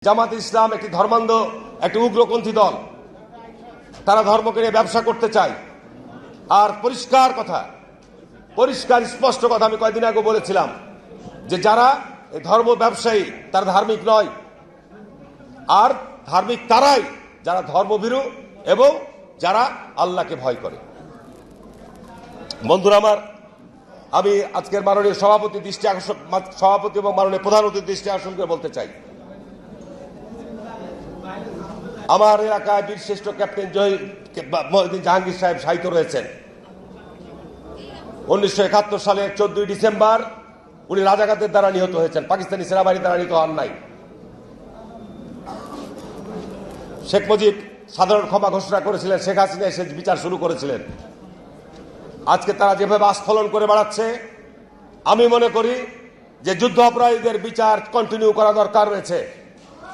জামাত ইসলাম একটি ধর্মান্ধ, একটি উগ্রপন্থী দল। তারা ধর্মকে নিয়ে ব্যবসা করতে চায়। আর পরিষ্কার কথা, পরিষ্কার স্পষ্ট কথা আমি কয়েকদিন আগে বলেছিলাম যে যারা এই ধর্ম ব্যবসায়ী তারা ধার্মিক নয়। আর ধার্মিক তারাই যারা ধর্মভীরু এবং যারা আল্লাহকে ভয় করে। বন্ধুরা আমার, আমি আজকের মাননীয় সভাপতি এবং মাননীয় প্রধান অতিথির দৃষ্টি আকর্ষণ করে বলতে চাই, আমার এলাকায় বীরশ্রেষ্ঠ ক্যাপ্টেন মহিউদ্দিন জাহাঙ্গীর সাহেব শায়িত রয়েছেন। 1971 সালের 14 ডিসেম্বর উনি রাজাকারদের দ্বারা নিহত হয়েছেন, পাকিস্তানি সেনাবাহিনীর দ্বারা নিহত হন নাই। শেখ মুজিব সাধারণ ক্ষমা ঘোষণা করেছিলেন, শেখ হাসিনা এসে বিচার শুরু করেছিলেন। আজকে তারা যেভাবে আস্ফলন করে বেড়াচ্ছে, আমি মনে করি যে যুদ্ধ অপরাধীদের বিচার কন্টিনিউ করা দরকার রয়েছে।